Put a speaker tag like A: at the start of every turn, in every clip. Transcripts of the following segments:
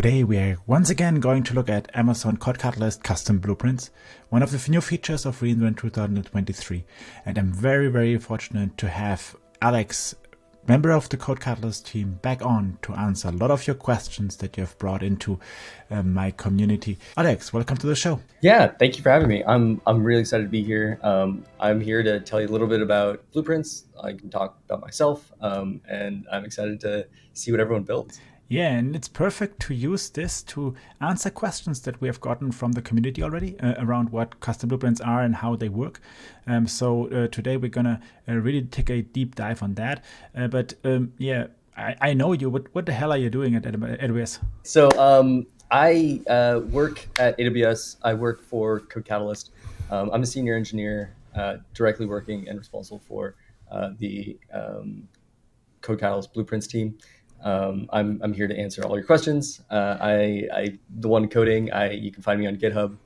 A: Today we are once again going to look at Amazon CodeCatalyst custom blueprints, one of the new features of reInvent 2023. And I'm very fortunate to have Alex, member of the CodeCatalyst team, back on to answer a lot of your questions that you have brought into my community. Alex, welcome to the show.
B: Yeah, thank you for having me. I'm really excited to be here. I'm here to tell you a little bit about blueprints. I can talk about myself, and I'm excited to see what everyone builds.
A: Yeah, and it's perfect to use this to answer questions that we have gotten from the community already around what custom blueprints are and how they work. So today we're gonna really take a deep dive on that. I know you. What the hell are you doing at AWS?
B: So I work at AWS. I work for CodeCatalyst. I'm a senior engineer, directly working and responsible for the CodeCatalyst Blueprints team. I'm here to answer all your questions. I the one coding. You can find me on GitHub.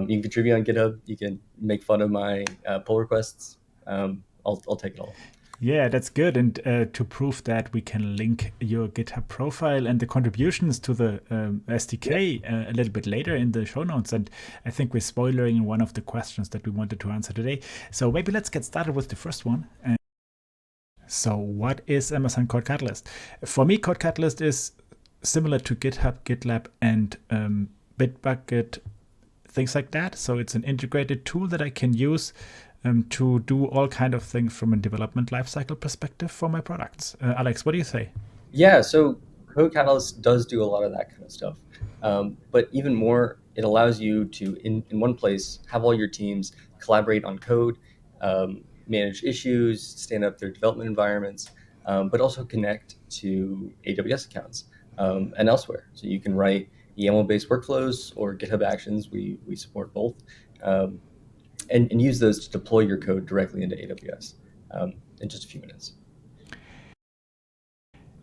B: You can contribute on GitHub. You can make fun of my pull requests. I'll take it all.
A: Yeah, that's good. And to prove that, we can link your GitHub profile and the contributions to the SDK a little bit later in the show notes. And I think we're spoiling one of the questions that we wanted to answer today. So maybe let's get started with the first one. So what is Amazon CodeCatalyst? For me, CodeCatalyst is similar to GitHub, GitLab, and Bitbucket, things like that. So it's an integrated tool that I can use to do all kind of things from a development lifecycle perspective for my products. Alex, what do you say?
B: Yeah, so CodeCatalyst does do a lot of that kind of stuff. But even more, it allows you to, in one place, have all your teams collaborate on code, manage issues, stand up their development environments, but also connect to AWS accounts and elsewhere. So you can write YAML-based workflows or GitHub Actions. We support both. And use those to deploy your code directly into AWS in just a few minutes.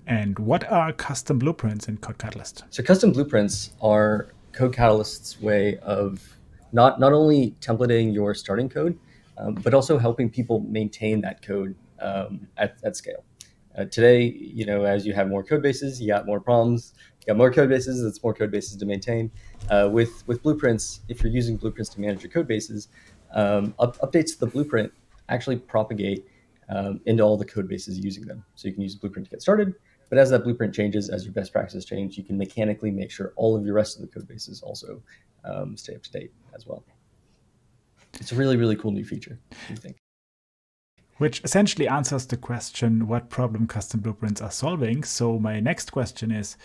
A: And what are custom blueprints in CodeCatalyst?
B: So custom blueprints are CodeCatalyst's way of not only templating your starting code, but also helping people maintain that code at scale. Today, as you have more code bases, you got more problems. You got more code bases, that's more code bases to maintain. With blueprints, if you're using blueprints to manage your code bases, updates to the blueprint actually propagate into all the code bases using them. So you can use a blueprint to get started, but as that blueprint changes, as your best practices change, you can mechanically make sure all of your rest of the code bases also stay up to date as well. It's a really cool new feature, I think.
A: Which essentially answers the question what problem custom blueprints are solving. So my next question is,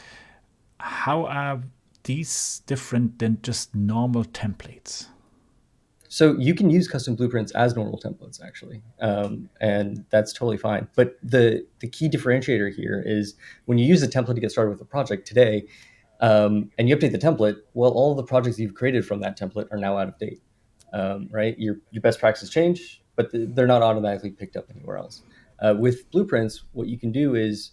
A: how are these different than just normal templates?
B: So you can use custom blueprints as normal templates, actually, and that's totally fine. But the key differentiator here is when you use a template to get started with a project today, and you update the template, well, all of the projects you've created from that template are now out of date, right? Your best practices change, but they're not automatically picked up anywhere else. With blueprints, what you can do is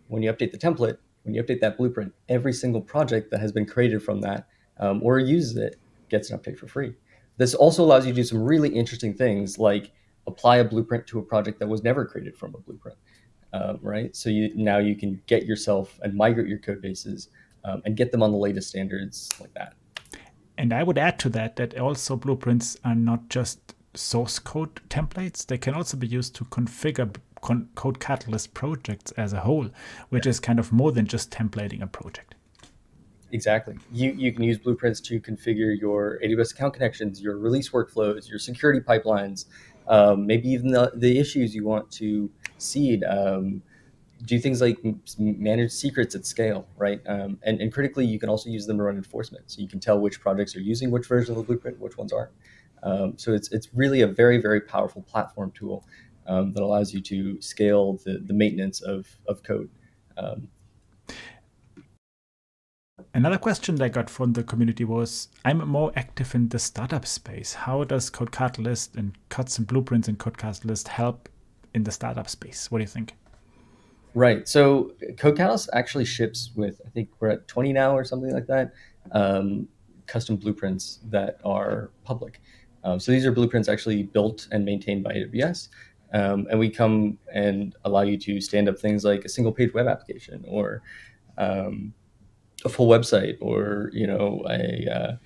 B: when you update the template, when you update that blueprint, every single project that has been created from that or uses it gets an update for free. This also allows you to do some really interesting things like apply a blueprint to a project that was never created from a blueprint, right? So now you can get yourself and migrate your code bases and get them on the latest standards like that.
A: And I would add to that also blueprints are not just source code templates. They can also be used to configure CodeCatalyst projects as a whole, which is kind of more than just templating a project.
B: Exactly. You can use blueprints to configure your AWS account connections, your release workflows, your security pipelines, maybe even the issues you want to seed. Do things like manage secrets at scale, right? And critically, you can also use them to run enforcement. So you can tell which projects are using which version of the blueprint, which ones aren't. So it's really a very powerful platform tool that allows you to scale the maintenance of code.
A: Another question that I got from the community was, I'm more active in the startup space. How does CodeCatalyst and custom blueprints in CodeCatalyst help in the startup space? What do you think?
B: Right. So CodeCatalyst actually ships with, I think we're at 20 now or something like that, custom blueprints that are public. So these are blueprints actually built and maintained by AWS. And we come and allow you to stand up things like a single page web application or a full website, or a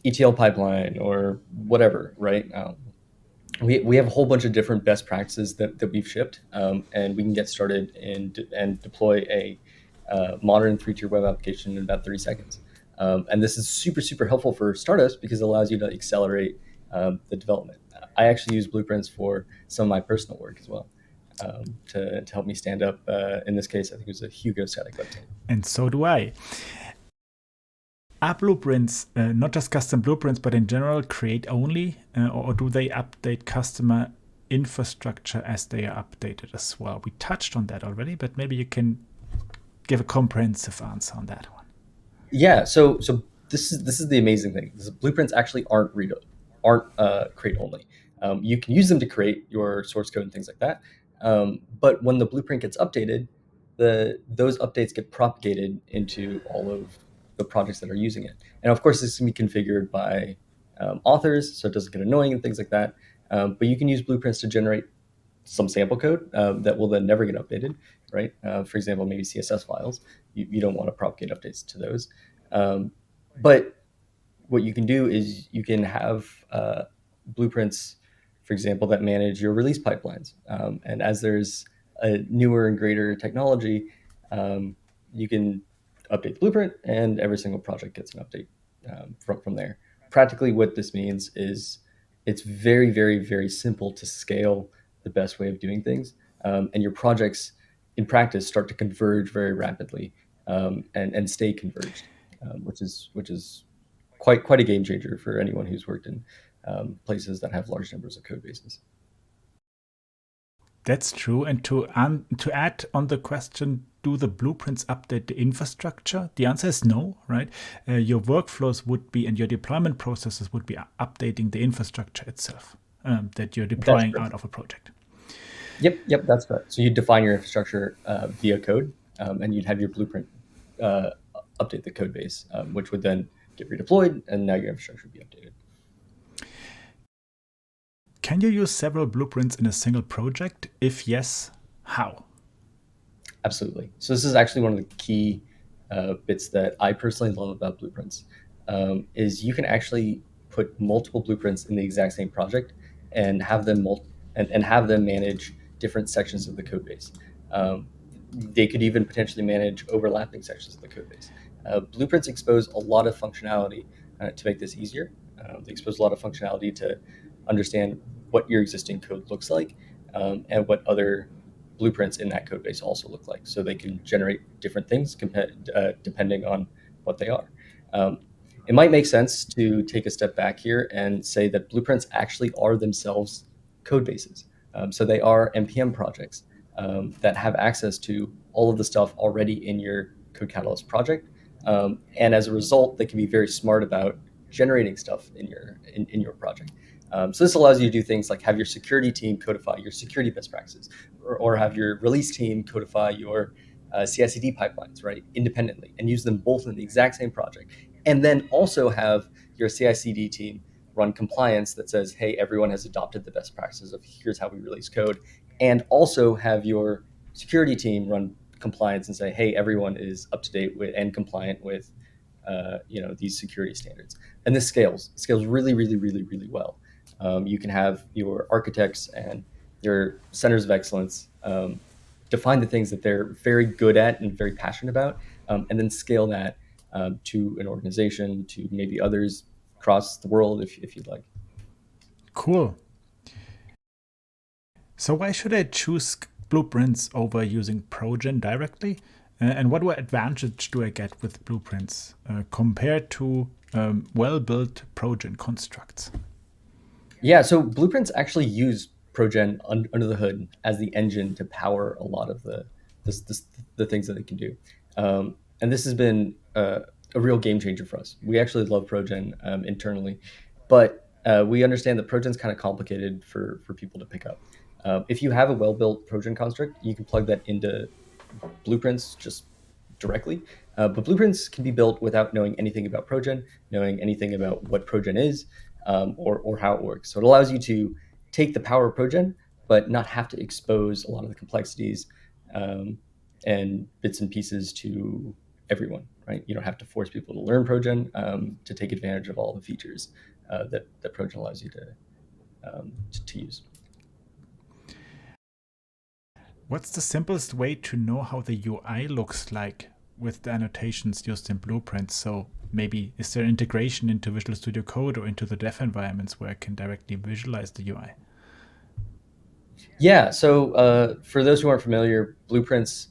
B: ETL pipeline, or whatever, right? We have a whole bunch of different best practices that we've shipped, and we can get started and deploy a modern 3-tier web application in about 30 seconds. And this is super, super helpful for startups because it allows you to accelerate the development. I actually use Blueprints for some of my personal work as well, to help me stand up. In this case, I think it was a Hugo static web tape.
A: And so do I. Are blueprints, not just custom blueprints, but in general, create only, or do they update customer infrastructure as they are updated as well? We touched on that already, but maybe you can give a comprehensive answer on that one.
B: Yeah. So this is the amazing thing. Blueprints actually aren't create only. You can use them to create your source code and things like that. But when the blueprint gets updated, those updates get propagated into all of the projects that are using it. And of course, this can be configured by authors, so it doesn't get annoying and things like that. But you can use blueprints to generate some sample code that will then never get updated, right? For example, maybe CSS files. You don't want to propagate updates to those. But what you can do is you can have blueprints, for example, that manage your release pipelines. And as there's a newer and greater technology, you can update the blueprint, and every single project gets an update from there. Practically, what this means is it's very, very, very simple to scale the best way of doing things, and your projects, in practice, start to converge very rapidly, and stay converged, which is quite a game changer for anyone who's worked in places that have large numbers of code bases.
A: That's true. And to add on the question, do the blueprints update the infrastructure? The answer is no, right? Your workflows would be, and your deployment processes would be updating the infrastructure itself that you're deploying out of a project.
B: Yep, that's correct. So you define your infrastructure via code, and you'd have your blueprint update the code base, which would then get redeployed, and now your infrastructure would be updated.
A: Can you use several blueprints in a single project? If yes, how?
B: Absolutely. So this is actually one of the key bits that I personally love about blueprints, is you can actually put multiple blueprints in the exact same project and have them have them manage different sections of the code base. They could even potentially manage overlapping sections of the code base. Blueprints expose a lot of functionality to make this easier. They expose a lot of functionality to understand what your existing code looks like, and what other blueprints in that code base also look like, so they can generate different things depending on what they are. It might make sense to take a step back here and say that blueprints actually are themselves code bases. So they are NPM projects that have access to all of the stuff already in your CodeCatalyst project. And as a result, they can be very smart about generating stuff in your project. So this allows you to do things like have your security team codify your security best practices, or have your release team codify your CI/CD pipelines, right, independently, and use them both in the exact same project. And then also have your CI/CD team run compliance that says, hey, everyone has adopted the best practices of here's how we release code, and also have your security team run compliance and say, hey, everyone is up to date with and compliant with these security standards. And this scales really, really, really, really well. You can have your architects and your centers of excellence define the things that they're very good at and very passionate about, and then scale that to an organization, to maybe others across the world, if you'd like.
A: Cool. So why should I choose blueprints over using Progen directly? And what advantage do I get with blueprints compared to well-built Progen constructs?
B: Yeah, so blueprints actually use Progen under the hood as the engine to power a lot of the things that it can do. And this has been a real game changer for us. We actually love Progen internally, but we understand that Progen's kind of complicated for people to pick up. If you have a well-built Progen construct, you can plug that into blueprints just directly. But blueprints can be built without knowing anything about Progen, knowing anything about what Progen is, or how it works. So it allows you to take the power of Progen, but not have to expose a lot of the complexities and bits and pieces to everyone, right? You don't have to force people to learn Progen to take advantage of all the features that Progen allows you to use.
A: What's the simplest way to know how the UI looks like with the annotations used in Blueprints? So maybe is there integration into Visual Studio Code or into the dev environments where I can directly visualize the UI?
B: Yeah. So for those who aren't familiar, blueprints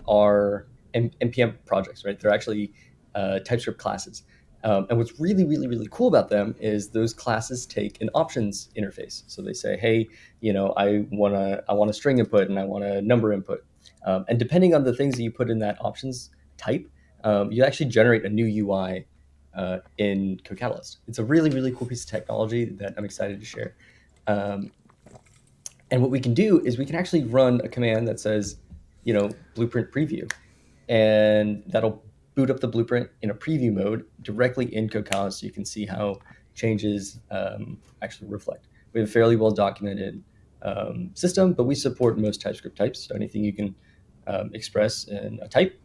B: are npm projects, right? They're actually TypeScript classes. And what's really, really, really cool about them is those classes take an options interface. So they say, hey, I want a string input and I want a number input. And depending on the things that you put in that options type, you actually generate a new UI in CodeCatalyst. It's a really, really cool piece of technology that I'm excited to share. Um, and what we can do is we can actually run a command that says, blueprint preview, and that'll boot up the blueprint in a preview mode directly in CodeCatalyst, so you can see how changes actually reflect. We have a fairly well documented system, but we support most TypeScript types. So anything you can express in a type,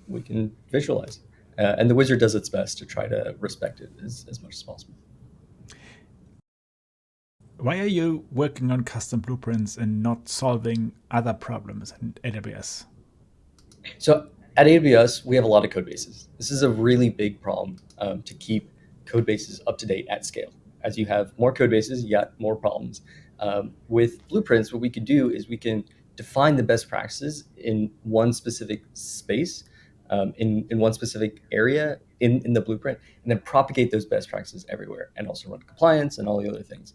B: we can visualize. And the wizard does its best to try to respect it as much as possible.
A: Why are you working on custom blueprints and not solving other problems in AWS?
B: So at AWS, we have a lot of code bases. This is a really big problem to keep code bases up to date at scale. As you have more code bases, you got more problems. With blueprints, what we can do is we can define the best practices in one specific space, in one specific area in the blueprint, and then propagate those best practices everywhere, and also run compliance and all the other things.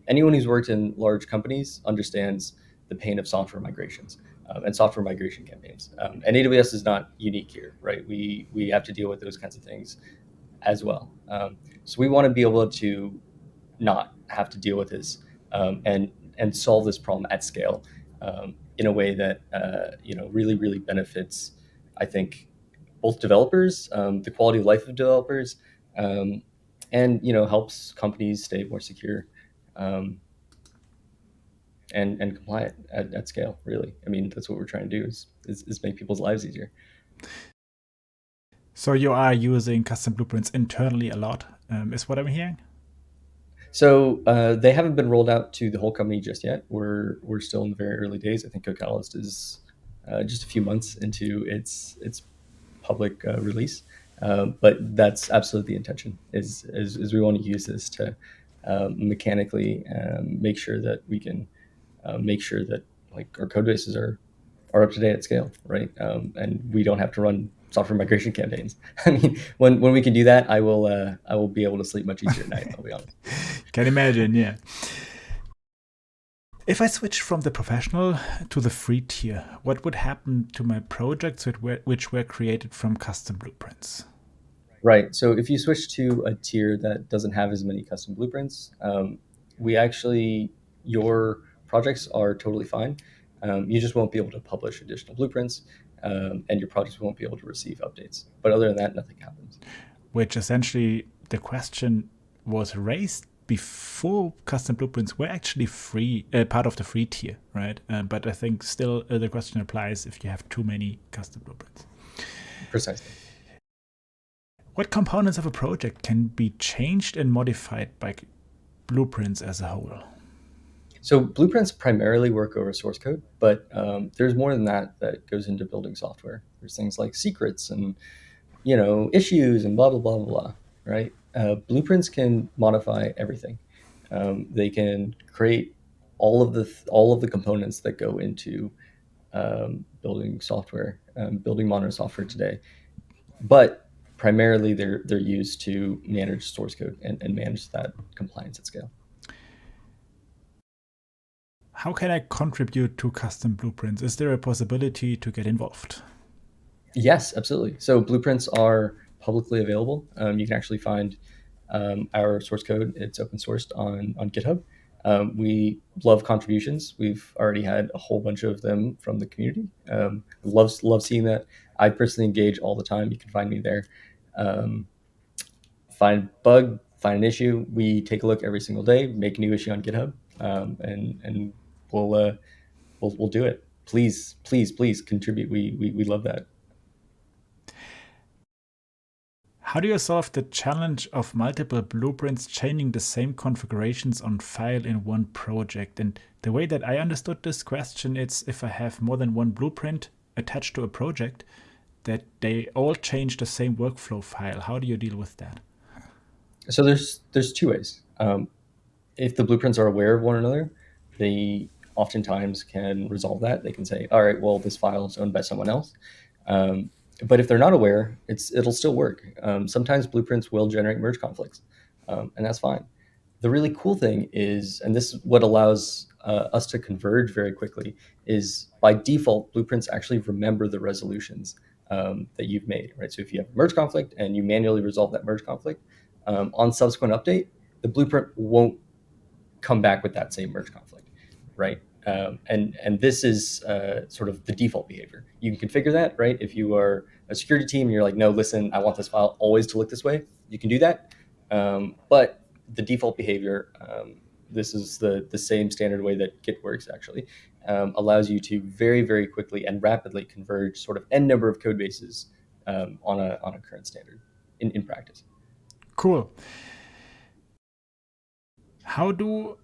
B: Anyone who's worked in large companies understands the pain of software migrations and software migration campaigns. And AWS is not unique here, right? We have to deal with those kinds of things as well. So we want to be able to not have to deal with this and solve this problem at scale in a way that really, really benefits, I think, both developers, the quality of life of developers, and helps companies stay more secure. And compliant at scale, really. I mean, that's what we're trying to do is make people's lives easier.
A: So you are using custom blueprints internally a lot, is what I'm hearing?
B: So they haven't been rolled out to the whole company just yet. We're still in the very early days. I think CodeCatalyst is just a few months into its public release. But that's absolutely the intention, is we want to use this to mechanically make sure that we can make sure that like our code bases are up to date at scale, right? And we don't have to run software migration campaigns. I mean, when we can do that, I will be able to sleep much easier at night. I'll be honest.
A: Can imagine, yeah. If I switch from the professional to the free tier, what would happen to my projects which were created from custom blueprints?
B: Right. So if you switch to a tier that doesn't have as many custom blueprints, your projects are totally fine. You just won't be able to publish additional blueprints, and your projects won't be able to receive updates. But other than that, nothing happens.
A: Which essentially the question was raised before custom blueprints were actually free, part of the free tier, right? But I think still the question applies if you have too many custom blueprints.
B: Precisely.
A: What components of a project can be changed and modified by blueprints as a whole?
B: So blueprints primarily work over source code, but there's more than that goes into building software. There's things like secrets and issues and blah blah blah blah blah. Right? Blueprints can modify everything. They can create all of the components that go into building software, building modern software today. But primarily, they're used to manage source code and manage that compliance at scale.
A: How can I contribute to custom blueprints? Is there a possibility to get involved?
B: Yes, absolutely. So blueprints are publicly available. You can actually find our source code. It's open sourced on GitHub. We love contributions. We've already had a whole bunch of them from the community. Love seeing that. I personally engage all the time. You can find me there. Find bug, find an issue. We take a look every single day. Make a new issue on GitHub, and we'll do it. Please contribute. We love that.
A: How do you solve the challenge of multiple blueprints changing the same configurations on file in one project? And the way that I understood this question, it's if I have more than one blueprint attached to a project, that they all change the same workflow file. How do you deal with that?
B: So there's two ways. If the blueprints are aware of one another, they oftentimes can resolve that. They can say, all right, well, this file is owned by someone else. But if they're not aware, it'll still work. Sometimes blueprints will generate merge conflicts, and that's fine. The really cool thing is, and this is what allows us to converge very quickly, is by default, blueprints actually remember the resolutions that you've made, right? So if you have a merge conflict and you manually resolve that merge conflict, on subsequent update, the blueprint won't come back with that same merge conflict, right? And this is sort of the default behavior. You can configure that, right? If you are a security team and you're like, no, listen, I want this file always to look this way, you can do that. But the default behavior, this is the same standard way that Git works actually, allows you to very, very quickly and rapidly converge sort of n number of code bases on a current standard in practice.
A: Cool. How do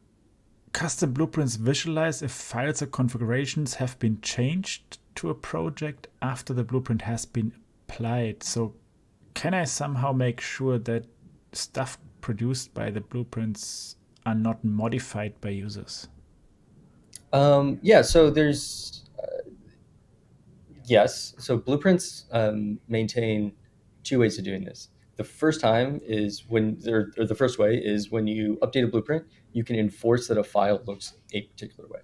A: custom blueprints visualize if files or configurations have been changed to a project after the blueprint has been applied? So can I somehow make sure that stuff produced by the blueprints are not modified by users?
B: Yeah, so there's yes. So blueprints maintain two ways of doing this. The first time is when, or the first way is when you update a blueprint, you can enforce that a file looks a particular way,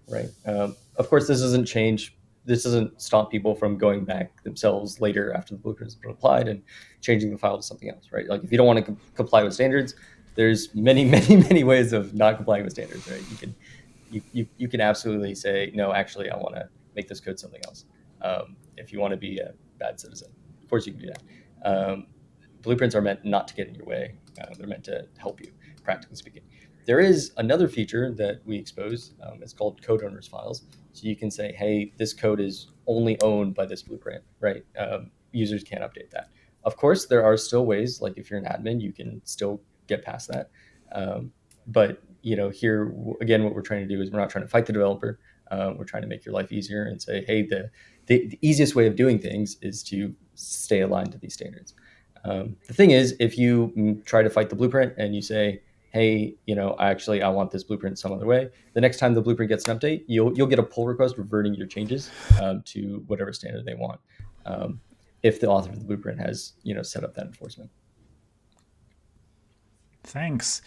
B: right? Of course, this doesn't change. This doesn't stop people from going back themselves later after the blueprint has been applied and changing the file to something else, right? Like if you don't want to comply with standards, there's many, many, many ways of not complying with standards, right? You can absolutely say, no, actually, I want to make this code something else. If you want to be a bad citizen, of course you can do that. Blueprints are meant not to get in your way. They're meant to help you, practically speaking. There is another feature that we expose. It's called code owners files. So you can say, hey, this code is only owned by this blueprint, right? Users can't update that. Of course, there are still ways, like if you're an admin, you can still get past that. But here again, what we're trying to do is we're not trying to fight the developer. We're trying to make your life easier and say, hey, the easiest way of doing things is to stay aligned to these standards. The thing is, if you try to fight the blueprint and you say, hey, I want this blueprint some other way, the next time the blueprint gets an update, you'll get a pull request reverting your changes to whatever standard they want, if the author of the blueprint has set up that enforcement.
A: Thanks.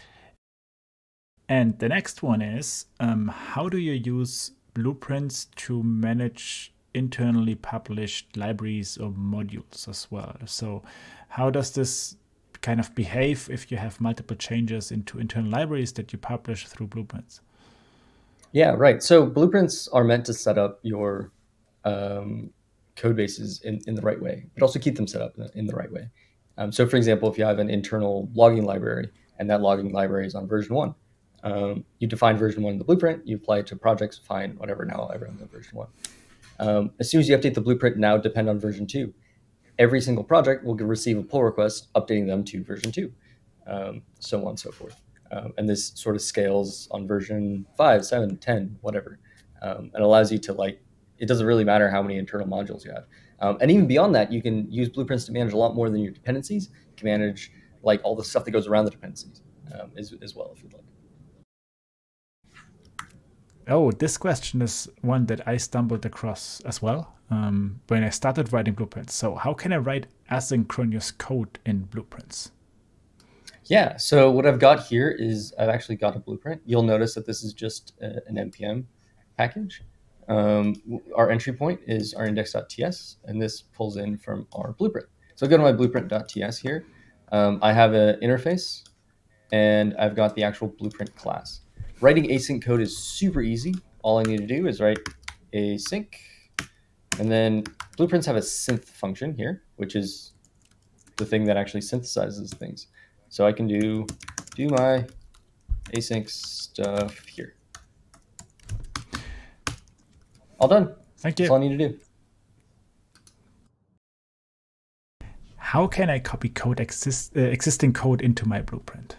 A: And the next one is, how do you use blueprints to manage internally published libraries or modules as well? So how does this kind of behave if you have multiple changes into internal libraries that you publish through blueprints?
B: Yeah, right. So blueprints are meant to set up your code bases in the right way, but also keep them set up in the right way. So for example, if you have an internal logging library and that logging library is on version 1, you define version 1 in the blueprint, you apply it to projects, fine, whatever, now I run the version 1. As soon as you update the blueprint, now depend on version 2. Every single project will receive a pull request updating them to version 2, so on and so forth. And this sort of scales on version 5, 7, 10, whatever, and allows you to it doesn't really matter how many internal modules you have. And even beyond that, you can use blueprints to manage a lot more than your dependencies. You can manage all the stuff that goes around the dependencies as well, if you'd like.
A: Oh, this question is one that I stumbled across as well when I started writing blueprints. So how can I write asynchronous code in blueprints?
B: Yeah, so what I've got here is I've actually got a blueprint. You'll notice that this is just an NPM package. Our entry point is our index.ts, and this pulls in from our blueprint. So I go to my blueprint.ts here. I have an interface, and I've got the actual blueprint class. Writing async code is super easy. All I need to do is write async, and then blueprints have a synth function here, which is the thing that actually synthesizes things. So I can do my async stuff here. All done.
A: Thank you.
B: That's all I need to do.
A: how can I copy existing code into my blueprint?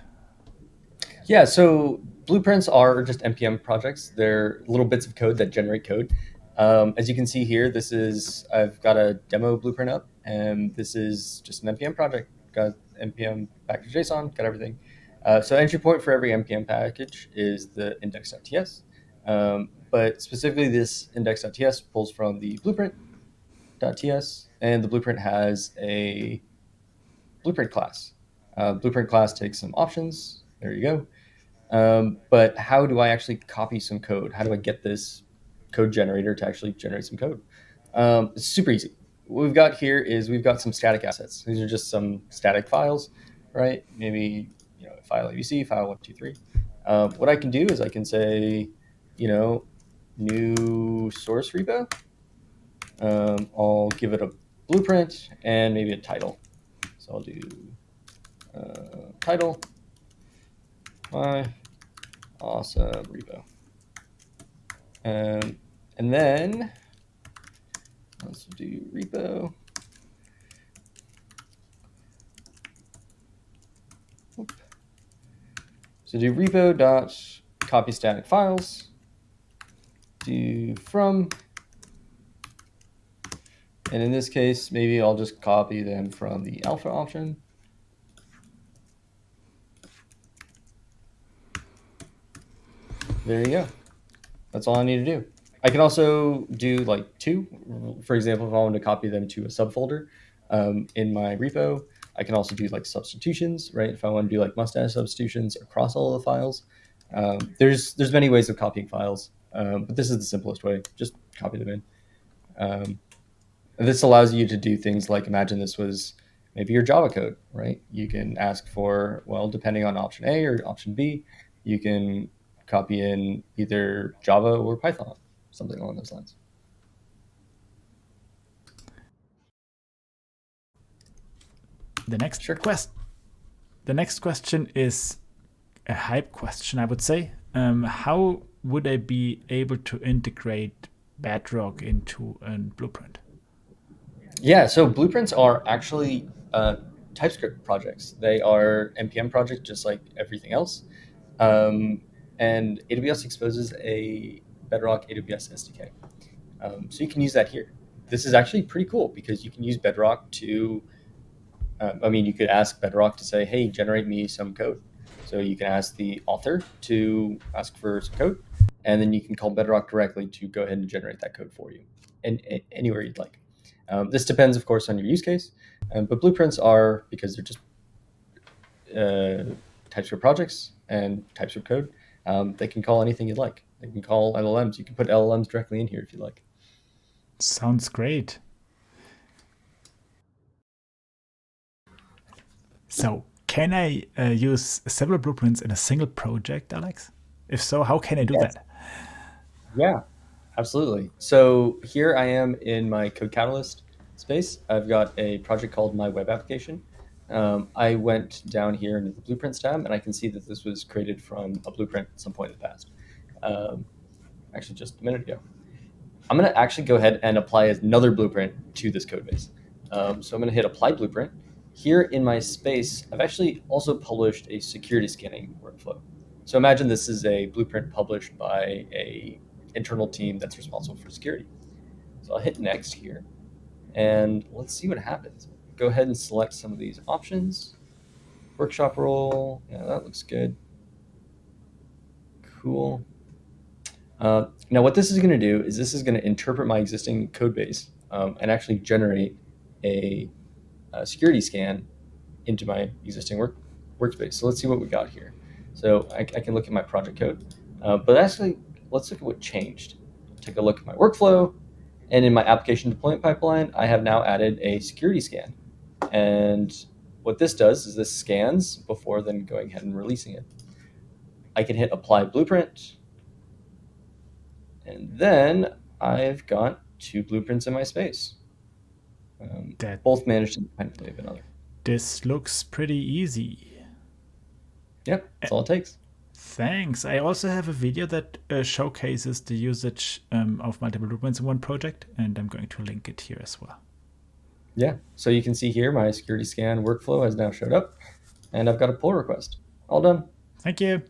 B: Yeah, so blueprints are just npm projects. They're little bits of code that generate code. As you can see here, I've got a demo blueprint up, and this is just an npm project. Got npm package.json, got everything. So entry point for every npm package is the index.ts. But specifically, this index.ts pulls from the blueprint.ts, and the blueprint has a blueprint class. Blueprint class takes some options. There you go. But how do I actually copy some code? How do I get this code generator to actually generate some code? It's super easy. What we've got here is we've got some static assets. These are just some static files, right? Maybe file ABC, file 123. What I can do is I can say, new source repo. I'll give it a blueprint and maybe a title. So I'll do title. My awesome repo. And then let's do repo. So do repo dot copy static files. Do from. And in this case, maybe I'll just copy them from the alpha option. There you go. That's all I need to do. I can also do like two. For example, if I want to copy them to a subfolder in my repo, I can also do like substitutions, right? If I want to do like mustache substitutions across all of the files, there's many ways of copying files, but this is the simplest way. Just copy them in. This allows you to do things like, imagine this was maybe your Java code, right? You can ask for, well, depending on option A or option B, you can copy in either Java or Python, something along those lines.
A: The next question is a hype question, I would say. How would I be able to integrate Bedrock into a blueprint?
B: Yeah, so blueprints are actually TypeScript projects. They are npm projects just like everything else. And AWS exposes a Bedrock AWS SDK. So you can use that here. This is actually pretty cool because you can use Bedrock to, you could ask Bedrock to say, hey, generate me some code. So you can ask the author to ask for some code, and then you can call Bedrock directly to go ahead and generate that code for you and anywhere you'd like. This depends, of course, on your use case, but blueprints are, because they're just TypeScript projects and TypeScript code, they can call anything you'd like. They can call LLMs. You can put LLMs directly in here if you like.
A: Sounds great. So can I use several blueprints in a single project, Alex? If so, how can I do that?
B: Yeah, absolutely. So here I am in my CodeCatalyst space. I've got a project called My Web Application. I went down here into the Blueprints tab, and I can see that this was created from a blueprint at some point in the past. Actually, just a minute ago. I'm going to actually go ahead and apply another blueprint to this code base. So I'm going to hit Apply Blueprint. Here in my space, I've actually also published a security scanning workflow. So imagine this is a blueprint published by an internal team that's responsible for security. So I'll hit Next here, and let's see what happens. Go ahead and select some of these options. Workshop role, yeah, that looks good. Cool. Now what this is going to do is this is going to interpret my existing code base and actually generate a security scan into my existing workspace. So let's see what we got here. So I can look at my project code, but actually let's look at what changed. Take a look at my workflow, and in my application deployment pipeline, I have now added a security scan. And what this does is this scans before then going ahead and releasing it. I can hit Apply Blueprint, and then I've got two blueprints in my space. Both managed independently of another.
A: This looks pretty easy.
B: Yep, that's all it takes.
A: Thanks. I also have a video that showcases the usage of multiple blueprints in one project, and I'm going to link it here as well.
B: Yeah. So you can see here my security scan workflow has now showed up, and I've got a pull request. All done.
A: Thank you.